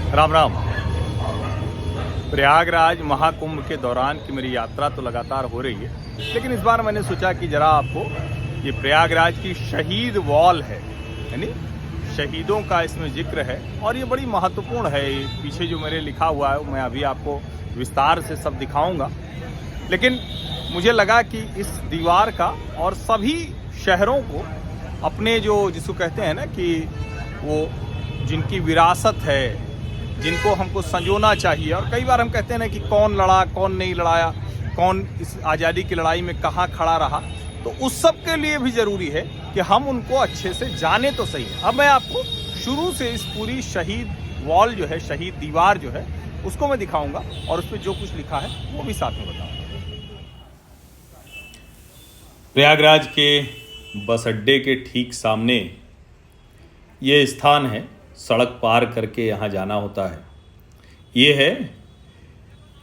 राम राम। प्रयागराज महाकुंभ के दौरान की मेरी यात्रा तो लगातार हो रही है, लेकिन इस बार मैंने सोचा कि जरा आपको ये प्रयागराज की शहीद वॉल है, यानी शहीदों का इसमें जिक्र है और ये बड़ी महत्वपूर्ण है। ये पीछे जो मेरे लिखा हुआ है मैं अभी आपको विस्तार से सब दिखाऊंगा, लेकिन मुझे लगा कि इस दीवार का और सभी शहरों को अपने जो जिसको कहते हैं ना कि वो जिनकी विरासत है, जिनको हमको संजोना चाहिए। और कई बार हम कहते हैं ना कि कौन लड़ा, कौन नहीं लड़ाया, कौन इस आज़ादी की लड़ाई में कहाँ खड़ा रहा, तो उस सब के लिए भी ज़रूरी है कि हम उनको अच्छे से जाने तो सही। अब मैं आपको शुरू से इस पूरी शहीद वॉल जो है, शहीद दीवार जो है, उसको मैं दिखाऊंगा और उस पर जो कुछ लिखा है वो भी साथ में बताऊंगा। प्रयागराज के बस अड्डे के ठीक सामने ये स्थान है। सड़क पार करके यहाँ जाना होता है। ये है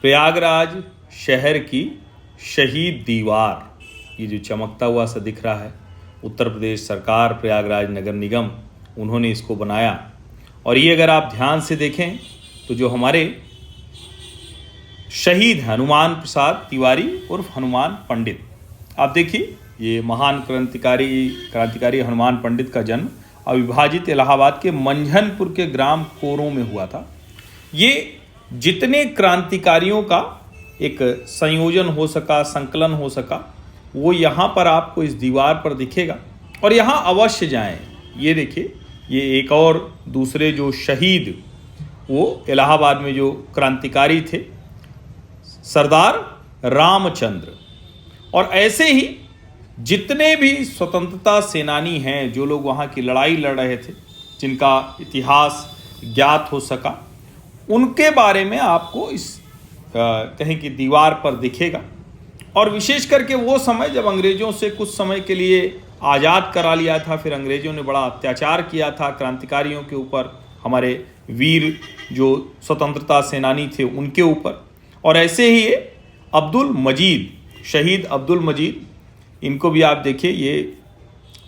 प्रयागराज शहर की शहीद दीवार। ये जो चमकता हुआ सा दिख रहा है, उत्तर प्रदेश सरकार, प्रयागराज नगर निगम, उन्होंने इसको बनाया। और ये अगर आप ध्यान से देखें तो जो हमारे शहीद हैं हनुमान प्रसाद तिवारी उर्फ हनुमान पंडित, आप देखिए ये महान क्रांतिकारी हनुमान पंडित का जन्म अविभाजित इलाहाबाद के मंझनपुर के ग्राम कोरों में हुआ था। ये जितने क्रांतिकारियों का एक संयोजन हो सका, संकलन हो सका, वो यहाँ पर आपको इस दीवार पर दिखेगा और यहाँ अवश्य जाएं। ये देखिए, ये एक और दूसरे जो शहीद, वो इलाहाबाद में जो क्रांतिकारी थे, सरदार रामचंद्र। और ऐसे ही जितने भी स्वतंत्रता सेनानी हैं, जो लोग वहाँ की लड़ाई लड़ रहे थे, जिनका इतिहास ज्ञात हो सका, उनके बारे में आपको इस कहीं की दीवार पर दिखेगा। और विशेष करके वो समय जब अंग्रेज़ों से कुछ समय के लिए आज़ाद करा लिया था, फिर अंग्रेज़ों ने बड़ा अत्याचार किया था क्रांतिकारियों के ऊपर, हमारे वीर जो स्वतंत्रता सेनानी थे उनके ऊपर। और ऐसे ही ये अब्दुल मजीद, शहीद अब्दुल मजीद, इनको भी आप देखिए, ये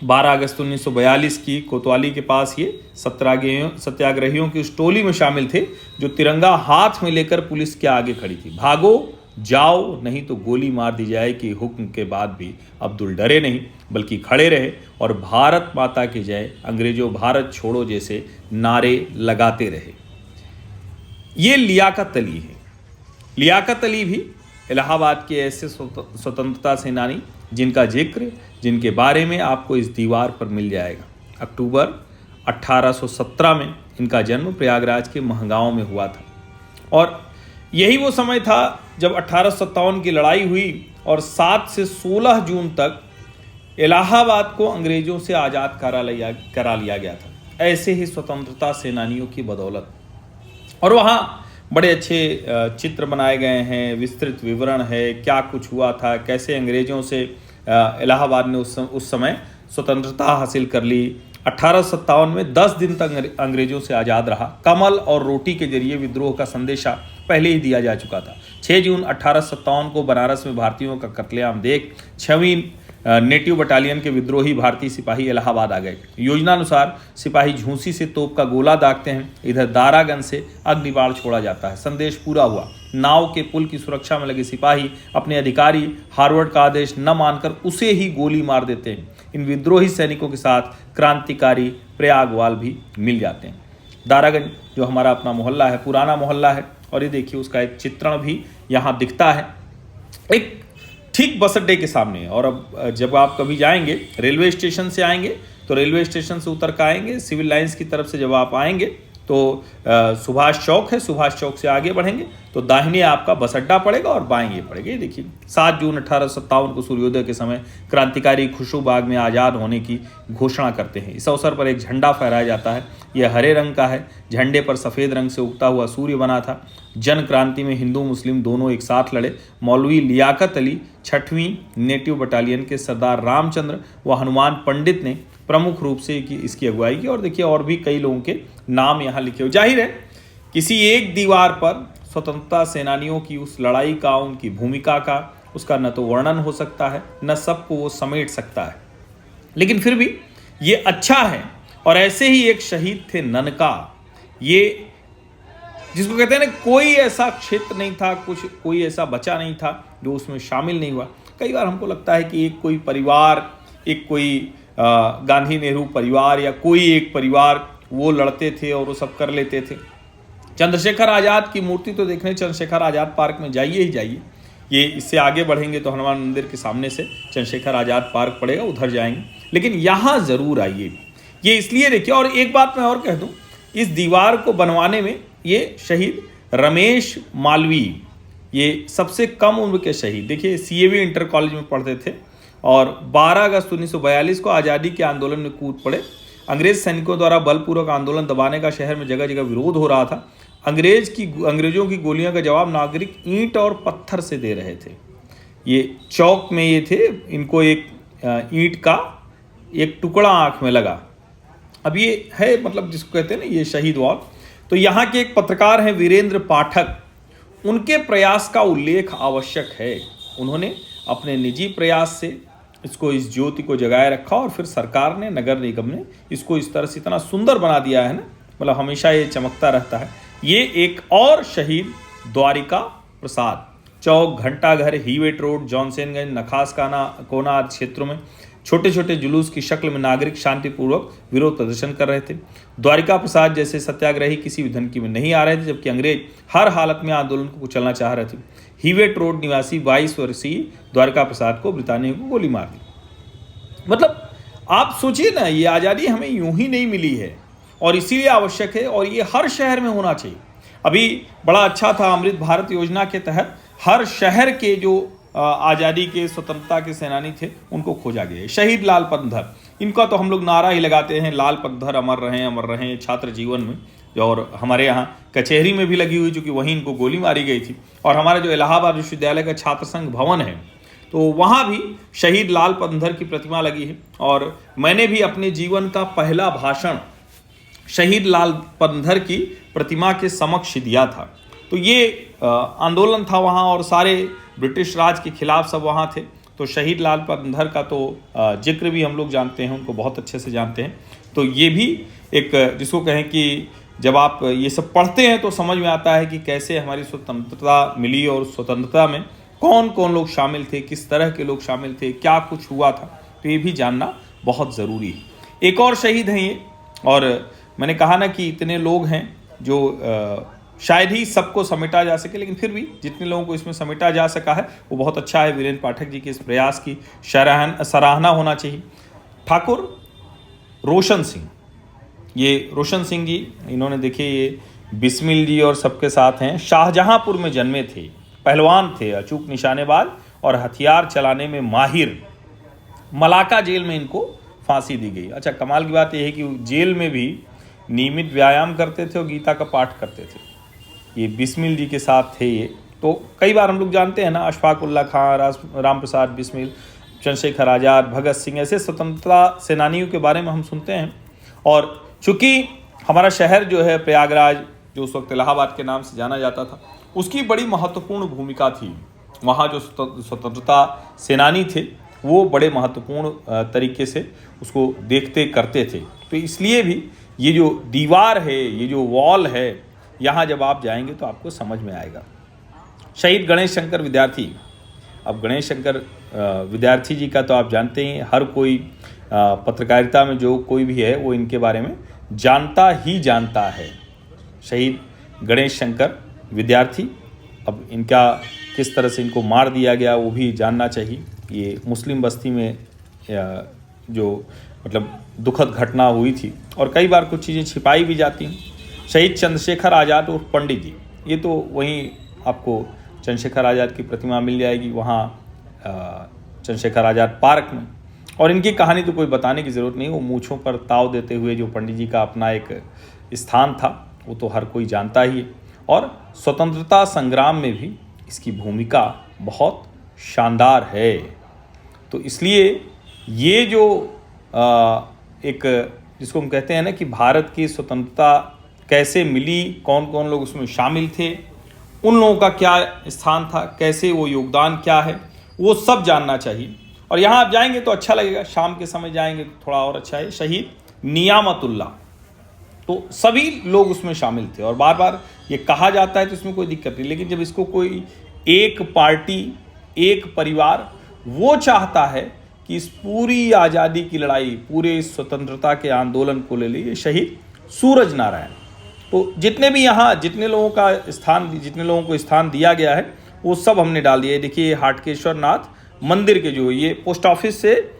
12 अगस्त 1942 की कोतवाली के पास ये सत्याग्रहियों की उस टोली में शामिल थे जो तिरंगा हाथ में लेकर पुलिस के आगे खड़ी थी। भागो जाओ, नहीं तो गोली मार दी जाए कि हुक्म के बाद भी अब्दुल डरे नहीं, बल्कि खड़े रहे और भारत माता की जय, अंग्रेजों भारत छोड़ो जैसे नारे लगाते रहे। ये लियाकत अली है। लियाकत अली भी इलाहाबाद के ऐसे स्वतंत्रता सेनानी जिनका जिक्र, जिनके बारे में आपको इस दीवार पर मिल जाएगा। अक्टूबर 1817 में इनका जन्म प्रयागराज के महगांव में हुआ था और यही वो समय था जब 1857 की लड़ाई हुई और 7 से 16 जून तक इलाहाबाद को अंग्रेजों से आज़ाद करा लिया गया था, ऐसे ही स्वतंत्रता सेनानियों की बदौलत। और वहाँ बड़े अच्छे चित्र बनाए गए हैं, विस्तृत विवरण है, क्या कुछ हुआ था, कैसे अंग्रेज़ों से इलाहाबाद ने उस समय स्वतंत्रता हासिल कर ली। 1857 में 10 दिन तक अंग्रेज़ों से आज़ाद रहा। कमल और रोटी के जरिए विद्रोह का संदेशा पहले ही दिया जा चुका था। 6 जून 1857 को बनारस में भारतीयों का कत्लेआम देख 6वीं नेटिव बटालियन के विद्रोही भारतीय सिपाही इलाहाबाद आ गए। योजनानुसार सिपाही झूंसी से तोप का गोला दागते हैं, इधर दारागंज से अग्निबाण छोड़ा जाता है। संदेश पूरा हुआ। नाव के पुल की सुरक्षा में लगे सिपाही अपने अधिकारी हार्वर्ड का आदेश न मानकर उसे ही गोली मार देते हैं। इन विद्रोही सैनिकों के साथ क्रांतिकारी प्रयागवाल भी मिल जाते हैं। दारागंज जो हमारा अपना मोहल्ला है, पुराना मोहल्ला है, और ये देखिए उसका एक चित्रण भी यहाँ दिखता है, एक ठीक बस अड्डे के सामने। और अब जब आप कभी जाएंगे, रेलवे स्टेशन से आएंगे तो रेलवे स्टेशन से उतर कर आएंगे, सिविल लाइंस की तरफ से जब आप आएंगे तो सुभाष चौक है, सुभाष चौक से आगे बढ़ेंगे तो दाहिने आपका बस अड्डा पड़ेगा और बाएं ये पड़ेगा। ये देखिए 7 जून 1857 को सूर्योदय के समय क्रांतिकारी खुशबूबाग में आज़ाद होने की घोषणा करते हैं। इस अवसर पर एक झंडा फहराया जाता है। यह हरे रंग का है, झंडे पर सफ़ेद रंग से उगता हुआ सूर्य बना था। जन क्रांति में हिंदू मुस्लिम दोनों एक साथ लड़े। मौलवी लियाकत अली 6वीं नेटिव बटालियन के सरदार रामचंद्र व हनुमान पंडित ने प्रमुख रूप से इसकी अगुवाई की। और देखिए और भी कई लोगों के नाम यहाँ लिखे हो। जाहिर है किसी एक दीवार पर स्वतंत्रता सेनानियों की उस लड़ाई का, उनकी भूमिका का, उसका न तो वर्णन हो सकता है, न सबको वो समेट सकता है, लेकिन फिर भी ये अच्छा है। और ऐसे ही एक शहीद थे ननका। ये जिसको कहते हैं ना, कोई ऐसा क्षेत्र नहीं था, कोई ऐसा बचा नहीं था जो उसमें शामिल नहीं हुआ। कई बार हमको लगता है कि एक कोई परिवार, एक कोई गांधी नेहरू परिवार या कोई एक परिवार वो लड़ते थे और वो सब कर लेते थे। चंद्रशेखर आज़ाद की मूर्ति तो देखने चंद्रशेखर आज़ाद पार्क में जाइए ही जाइए। ये इससे आगे बढ़ेंगे तो हनुमान मंदिर के सामने से चंद्रशेखर आज़ाद पार्क पड़ेगा, उधर जाएंगे, लेकिन यहाँ ज़रूर आइए। ये इसलिए देखिए, और एक बात मैं और कह दूँ, इस दीवार को बनवाने में ये शहीद रमेश मालवीय, ये सबसे कम उम्र के शहीद, देखिए CAV इंटर कॉलेज में पढ़ते थे और 12 अगस्त 1942 को आज़ादी के आंदोलन में कूद पड़े। अंग्रेज सैनिकों द्वारा बलपूर्वक आंदोलन दबाने का शहर में जगह जगह विरोध हो रहा था। अंग्रेजों की गोलियों का जवाब नागरिक ईंट और पत्थर से दे रहे थे। ये चौक में ये थे, इनको एक ईंट का एक टुकड़ा आंख में लगा। अब ये है, मतलब जिसको कहते हैं ना, ये शहीद वॉल। तो यहाँ के एक पत्रकार हैं वीरेंद्र पाठक, उनके प्रयास का उल्लेख आवश्यक है। उन्होंने अपने निजी प्रयास से इस ज्योति को जगाए रखा और फिर सरकार ने, नगर निगम ने इसको इस तरह से इतना सुंदर बना दिया है ना, मतलब हमेशा ये चमकता रहता है। ये एक और शहीद द्वारिका प्रसाद, चौक, घंटाघर, हीवेट रोड, जॉनसनगंज, नखास कोना आदि क्षेत्रों में छोटे छोटे जुलूस की शक्ल में नागरिक शांतिपूर्वक विरोध प्रदर्शन कर रहे थे। द्वारिका प्रसाद जैसे सत्याग्रही किसी भी धमकी में नहीं आ रहे थे, जबकि अंग्रेज हर हालत में आंदोलन को कुचलना चाह रहे थे। हीवेट रोड निवासी 22 वर्षीय द्वारिका प्रसाद को ब्रिटानिया को गोली मार दी। मतलब आप सोचिए ना, ये आज़ादी हमें यूं ही नहीं मिली है और इसीलिए आवश्यक है, और ये हर शहर में होना चाहिए। अभी बड़ा अच्छा था, अमृत भारत योजना के तहत हर शहर के जो आज़ादी के, स्वतंत्रता के सेनानी थे, उनको खोजा गया है। शहीद लाल पतधर, इनका तो हम लोग नारा ही लगाते हैं, लाल पतधर अमर रहें, अमर रहें, छात्र जीवन में। और हमारे यहाँ कचहरी में भी लगी हुई, चूँकि वहीं इनको गोली मारी गई थी। और हमारा जो इलाहाबाद विश्वविद्यालय का छात्र संघ भवन है, तो वहाँ भी शहीद लाल पतधर की प्रतिमा लगी है। और मैंने भी अपने जीवन का पहला भाषण शहीद लाल पतधर की प्रतिमा के समक्ष दिया था। तो ये आंदोलन था वहाँ, और सारे ब्रिटिश राज के खिलाफ सब वहाँ थे। तो शहीद लाल पतधर का तो जिक्र भी हम लोग जानते हैं, उनको बहुत अच्छे से जानते हैं। तो ये भी एक, जिसको कहें कि जब आप ये सब पढ़ते हैं तो समझ में आता है कि कैसे हमारी स्वतंत्रता मिली और स्वतंत्रता में कौन कौन लोग शामिल थे, किस तरह के लोग शामिल थे, क्या कुछ हुआ था। तो ये भी जानना बहुत ज़रूरी है। एक और शहीद हैं ये, और मैंने कहा ना कि इतने लोग हैं जो शायद ही सबको समेटा जा सके, लेकिन फिर भी जितने लोगों को इसमें समेटा जा सका है वो बहुत अच्छा है। वीरेंद्र पाठक जी के इस प्रयास की सराहना होना चाहिए। ठाकुर रोशन सिंह, ये रोशन सिंह जी, इन्होंने देखिए ये बिस्मिल जी और सबके साथ हैं। शाहजहांपुर में जन्मे थे, पहलवान थे, अचूक निशानेबाज और हथियार चलाने में माहिर। मलाका जेल में इनको फांसी दी गई। अच्छा, कमाल की बात यह है कि जेल में भी नियमित व्यायाम करते थे और गीता का पाठ करते थे। ये बिस्मिल जी के साथ थे ये। तो कई बार हम लोग जानते हैं ना, अशफाक उल्ला खां, राम प्रसाद बिस्मिल, चंद्रशेखर आज़ाद, भगत सिंह, ऐसे स्वतंत्रता सेनानियों के बारे में हम सुनते हैं। और चूँकि हमारा शहर जो है प्रयागराज, जो उस वक्त इलाहाबाद के नाम से जाना जाता था, उसकी बड़ी महत्वपूर्ण भूमिका थी। वहाँ जो स्वतंत्रता सेनानी थे वो बड़े महत्वपूर्ण तरीके से उसको देखते करते थे। तो इसलिए भी ये जो दीवार है, ये जो वॉल है, यहाँ जब आप जाएंगे तो आपको समझ में आएगा। शहीद गणेश शंकर विद्यार्थी, अब गणेश शंकर विद्यार्थी जी का तो आप जानते ही, हर कोई पत्रकारिता में जो कोई भी है वो इनके बारे में जानता ही जानता है। शहीद गणेश शंकर विद्यार्थी, अब इनका किस तरह से इनको मार दिया गया वो भी जानना चाहिए। ये मुस्लिम बस्ती में जो मतलब दुखद घटना हुई थी, और कई बार कुछ चीज़ें छिपाई भी जाती हैं। शहीद चंद्रशेखर आज़ाद और पंडित जी, ये तो वहीं आपको चंद्रशेखर आज़ाद की प्रतिमा मिल जाएगी वहाँ चंद्रशेखर आज़ाद पार्क में। और इनकी कहानी तो कोई बताने की ज़रूरत नहीं, वो मूँछों पर ताव देते हुए जो पंडित जी का अपना एक स्थान था वो तो हर कोई जानता ही है। और स्वतंत्रता संग्राम में भी इसकी भूमिका बहुत शानदार है। तो इसलिए ये जो एक, जिसको हम कहते हैं ना कि भारत की स्वतंत्रता कैसे मिली, कौन कौन लोग उसमें शामिल थे, उन लोगों का क्या स्थान था, कैसे वो योगदान क्या है, वो सब जानना चाहिए। और यहाँ आप जाएंगे तो अच्छा लगेगा, शाम के समय जाएंगे तो थोड़ा और अच्छा है। शहीद नियामतुल्लाह, तो सभी लोग उसमें शामिल थे और बार बार ये कहा जाता है तो इसमें कोई दिक्कत नहीं। लेकिन जब इसको कोई एक पार्टी, एक परिवार वो चाहता है कि इस पूरी आज़ादी की लड़ाई, पूरे स्वतंत्रता के आंदोलन को ले लिए शहीद सूरज नारायण, तो जितने भी यहाँ जितने लोगों को स्थान दिया गया है वो सब हमने डाल दिया है। देखिए हाटकेश्वर नाथ मंदिर के जो ये पोस्ट ऑफिस से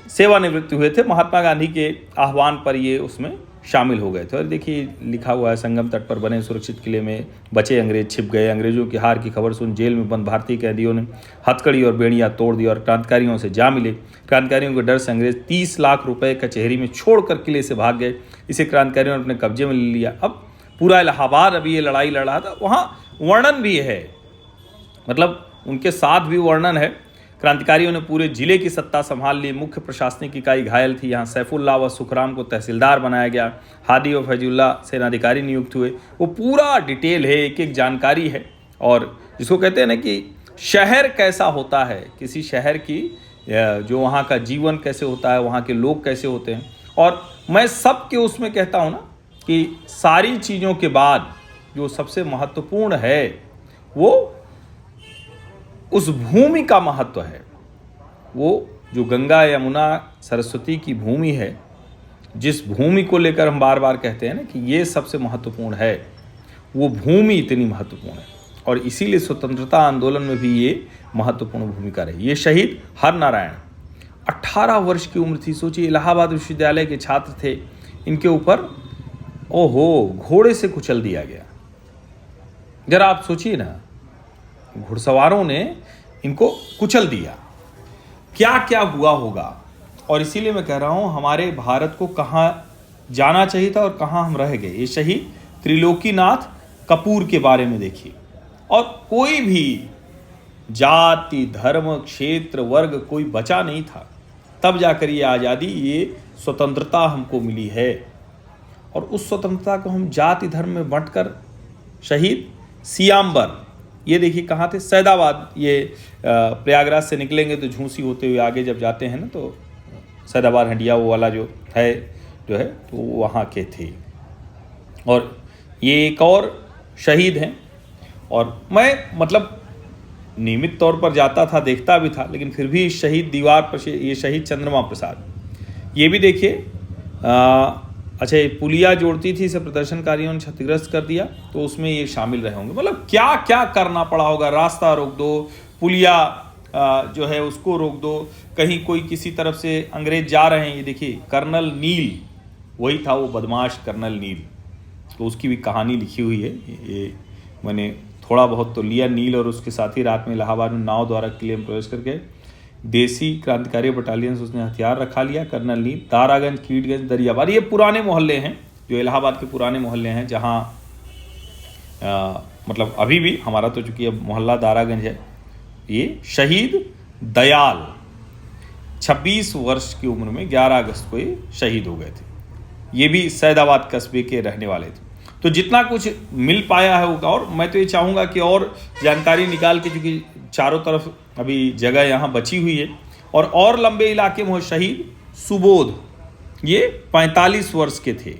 सेवानिवृत्त हुए थे, महात्मा गांधी के आह्वान पर ये उसमें शामिल हो गए थे। और देखिए लिखा हुआ है, संगम तट पर बने सुरक्षित किले में बचे अंग्रेज छिप गए, अंग्रेजों की हार की खबर सुन जेल में बंद भारतीय कैदियों ने हथकड़ी और बेड़ियां तोड़ दी और क्रांतिकारियों से जा मिले। क्रांतिकारियों के डर से अंग्रेज 30 लाख रुपए कचहरी में छोड़कर किले से भाग गए। इसे क्रांतिकारियों ने अपने कब्जे में ले लिया। अब पूरा इलाहाबाद अभी ये लड़ाई लड़ रहा था, वहाँ वर्णन भी है, मतलब उनके साथ भी वर्णन है। क्रांतिकारियों ने पूरे जिले की सत्ता संभाल ली, मुख्य प्रशासनिक इकाई घायल थी। यहाँ सैफुल्लाह व सुखराम को तहसीलदार बनाया गया, हादी व फैजुल्लाह सेनाधिकारी नियुक्त हुए। वो पूरा डिटेल है, एक एक जानकारी है। और जिसको कहते हैं ना कि शहर कैसा होता है, किसी शहर की जो वहाँ का जीवन कैसे होता है, वहाँ के लोग कैसे होते हैं। और मैं सबके उसमें कहता हूँ ना कि सारी चीज़ों के बाद जो सबसे महत्वपूर्ण है वो उस भूमि का महत्व है। वो जो गंगा यमुना सरस्वती की भूमि है, जिस भूमि को लेकर हम बार बार कहते हैं ना कि ये सबसे महत्वपूर्ण है, वो भूमि इतनी महत्वपूर्ण है। और इसीलिए स्वतंत्रता आंदोलन में भी ये महत्वपूर्ण भूमिका रही। ये शहीद हर नारायण 18 वर्ष की उम्र थी। सोचिए, इलाहाबाद विश्वविद्यालय के छात्र थे, इनके ऊपर घोड़े से कुचल दिया गया। जरा आप सोचिए ना, घुड़सवारों ने इनको कुचल दिया, क्या क्या हुआ होगा। और इसीलिए मैं कह रहा हूं, हमारे भारत को कहाँ जाना चाहिए था और कहाँ हम रह गए। ये शहीद त्रिलोकीनाथ कपूर के बारे में देखिए। और कोई भी जाति, धर्म, क्षेत्र, वर्ग कोई बचा नहीं था, तब जाकर ये आज़ादी, ये स्वतंत्रता हमको मिली है। और उस स्वतंत्रता को हम जाति धर्म में बांटकर शहीद सियाम्बर, ये देखिए कहाँ थे, सैदाबाद। ये प्रयागराज से निकलेंगे तो झूंसी होते हुए आगे जब जाते हैं ना, तो सैदाबाद हंडिया वो वाला जो है तो वहाँ के थे। और ये एक और शहीद हैं। और मैं मतलब नियमित तौर पर जाता था, देखता भी था, लेकिन फिर भी शहीद दीवार पर ये शहीद चंद्रमा प्रसाद, ये भी देखिए अच्छा, ये पुलिया जोड़ती थी, इसे प्रदर्शनकारियों ने क्षतिग्रस्त कर दिया, तो उसमें ये शामिल रहे होंगे। मतलब क्या क्या करना पड़ा होगा, रास्ता रोक दो, पुलिया जो है उसको रोक दो, कहीं कोई किसी तरफ से अंग्रेज जा रहे हैं। ये देखिए कर्नल नील, वही था वो बदमाश कर्नल नील, तो उसकी भी कहानी लिखी हुई है। ये मैंने थोड़ा बहुत तो लिया। नील और उसके साथी रात में इलाहाबाद में नाव द्वारा किले में प्रवेश करके देसी क्रांतिकारी बटालियन से उसने हथियार रखा लिया। कर्नल नील तारागंज, कीटगंज, दरियाबाद, ये पुराने मोहल्ले हैं, जो इलाहाबाद के पुराने मोहल्ले हैं, जहाँ मतलब अभी भी हमारा तो चूंकि अब मोहल्ला दारागंज है। ये शहीद दयाल 26 वर्ष की उम्र में 11 अगस्त को ये शहीद हो गए थे। ये भी सैदाबाद कस्बे के रहने वाले थे। तो जितना कुछ मिल पाया है होगा, और मैं तो ये चाहूँगा कि और जानकारी निकाल के, क्योंकि चारों तरफ अभी जगह यहाँ बची हुई है, और लंबे इलाके में हो। शहीद सुबोध, ये 45 वर्ष के थे।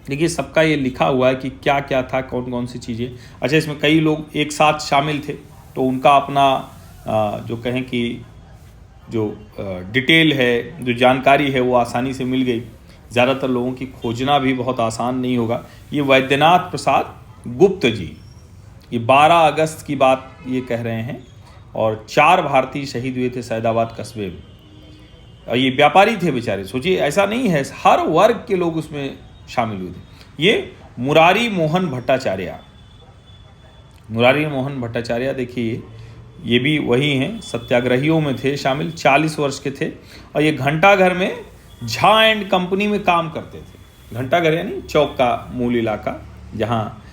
देखिए सबका ये लिखा हुआ है कि क्या क्या था, कौन कौन सी चीज़ें। अच्छा, इसमें कई लोग एक साथ शामिल थे, तो उनका अपना जो कहें कि जो डिटेल है, जो जानकारी है, वो आसानी से मिल गई। ज़्यादातर लोगों की खोजना भी बहुत आसान नहीं होगा। ये वैद्यनाथ प्रसाद गुप्त जी, ये 12 अगस्त की बात ये कह रहे हैं, और 4 भारतीय शहीद हुए थे सैदाबाद कस्बे में। और ये व्यापारी थे बेचारे। सोचिए, ऐसा नहीं है, हर वर्ग के लोग उसमें शामिल हुए थे। ये मुरारी मोहन भट्टाचार्य, देखिए ये भी वही हैं, सत्याग्रहियों में थे शामिल, 40 वर्ष के थे। और ये घंटाघर में झा एंड कंपनी में काम करते थे। घंटाघर यानी चौक का मूल इलाका, जहाँ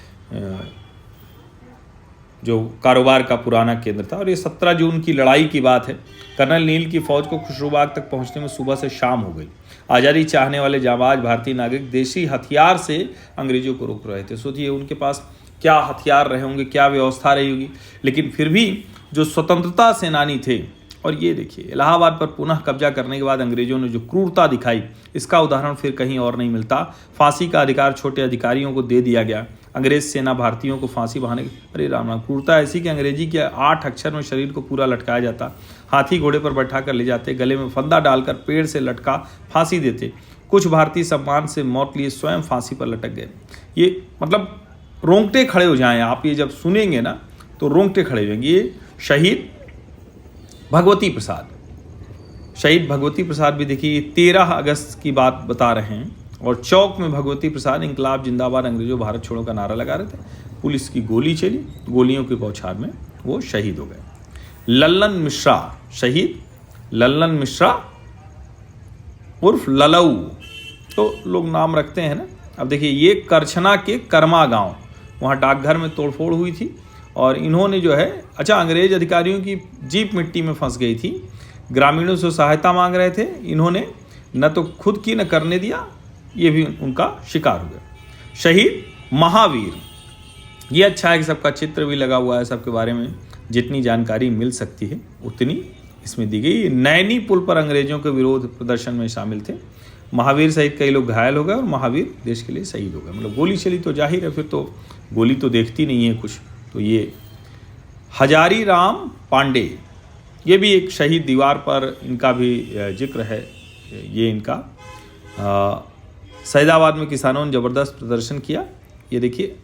जो कारोबार का पुराना केंद्र था। और ये 17 जून की लड़ाई की बात है। कर्नल नील की फौज को खुशरूबाग तक पहुंचने में सुबह से शाम हो गई। आज़ादी चाहने वाले जांबाज भारतीय नागरिक देशी हथियार से अंग्रेजों को रोक रहे थे। सोचिए उनके पास क्या हथियार रहे होंगे, क्या व्यवस्था रही होगी। लेकिन फिर भी जो स्वतंत्रता सेनानी थे और ये देखिए, इलाहाबाद पर पुनः कब्जा करने के बाद अंग्रेजों ने जो क्रूरता दिखाई, इसका उदाहरण फिर कहीं और नहीं मिलता। फांसी का अधिकार छोटे अधिकारियों को दे दिया गया। अंग्रेज सेना भारतीयों को फांसी बहाने, अरे राम राम, क्रूरता ऐसी कि अंग्रेजी के 8 अक्षर में शरीर को पूरा लटकाया जाता। हाथी घोड़े पर बैठा कर ले जाते, गले में फंदा डालकर पेड़ से लटका फांसी देते। कुछ भारतीय सम्मान से मौत लिए स्वयं फांसी पर लटक गए। ये मतलब रोंगटे खड़े हो जाएं आप, ये जब सुनेंगे ना तो रोंगटे खड़े हो जाएंगे। ये शहीद भगवती प्रसाद, शहीद भगवती प्रसाद भी देखिए 13 अगस्त की बात बता रहे हैं, और चौक में भगवती प्रसाद इंकलाब जिंदाबाद अंग्रेजों भारत छोड़ो का नारा लगा रहे थे। पुलिस की गोली चली, गोलियों की बौछार में वो शहीद हो गए। लल्लन मिश्रा, शहीद लल्लन मिश्रा उर्फ ललऊ, तो लोग नाम रखते हैं ना। अब देखिए, ये करछना के कर्मा गांव, वहाँ डाकघर में तोड़फोड़ हुई थी और इन्होंने जो है, अच्छा, अंग्रेज अधिकारियों की जीप मिट्टी में फंस गई थी। ग्रामीणों से सहायता मांग रहे थे, इन्होंने न तो खुद की न करने दिया, ये भी उनका शिकार हो गया। शहीद महावीर, ये अच्छा है कि सबका चित्र भी लगा हुआ है, सबके बारे में जितनी जानकारी मिल सकती है उतनी इसमें दी गई। नैनी पुल पर अंग्रेजों के विरोध प्रदर्शन में शामिल थे। महावीर सहित कई लोग घायल हो गए और महावीर देश के लिए शहीद हो गए। मतलब गोली चली तो जाहिर है, फिर तो गोली तो देखती नहीं है कुछ। तो ये हजारी राम पांडे, ये भी एक शहीद, दीवार पर इनका भी जिक्र है। ये इनका सैदाबाद में किसानों ने ज़बरदस्त प्रदर्शन किया। ये देखिए,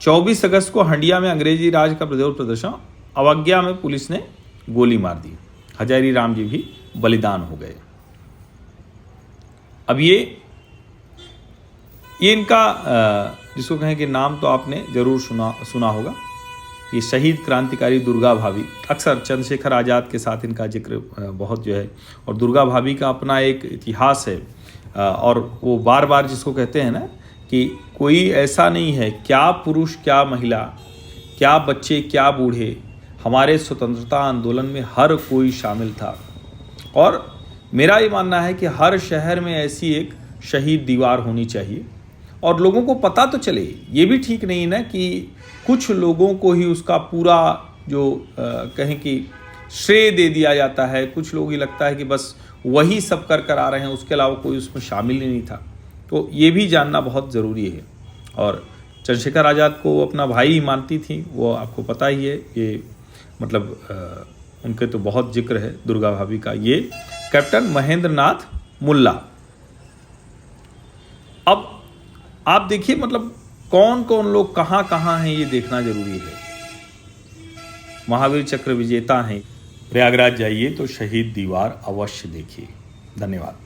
24 अगस्त को हंडिया में अंग्रेजी राज का विरोध प्रदर्शन, अवज्ञा में पुलिस ने गोली मार दी। हजारी राम जी भी बलिदान हो गए। अब ये इनका जिसको कहें कि नाम तो आपने जरूर सुना होगा, ये शहीद क्रांतिकारी दुर्गा भाभी। अक्सर चंद्रशेखर आज़ाद के साथ इनका जिक्र बहुत जो है, और दुर्गा भाभी का अपना एक इतिहास है। और वो बार बार जिसको कहते हैं ना कि कोई ऐसा नहीं है, क्या पुरुष क्या महिला, क्या बच्चे क्या बूढ़े, हमारे स्वतंत्रता आंदोलन में हर कोई शामिल था। और मेरा ये मानना है कि हर शहर में ऐसी एक शहीद दीवार होनी चाहिए और लोगों को पता तो चले। ये भी ठीक नहीं ना कि कुछ लोगों को ही उसका पूरा जो कहें कि श्रेय दे दिया जाता है। कुछ लोग ही लगता है कि बस वही सब कर आ रहे हैं, उसके अलावा कोई उसमें शामिल ही नहीं था। तो ये भी जानना बहुत ज़रूरी है। और चंद्रशेखर आज़ाद को अपना भाई ही मानती थी, वो आपको पता ही है। ये मतलब उनके तो बहुत जिक्र है दुर्गा भाभी का। ये कैप्टन महेंद्र नाथ मुल्ला। अब आप देखिए, मतलब कौन कौन लोग कहाँ कहाँ हैं, ये देखना जरूरी है। महावीर चक्र विजेता हैं। प्रयागराज जाइए तो शहीद दीवार अवश्य देखिए। धन्यवाद।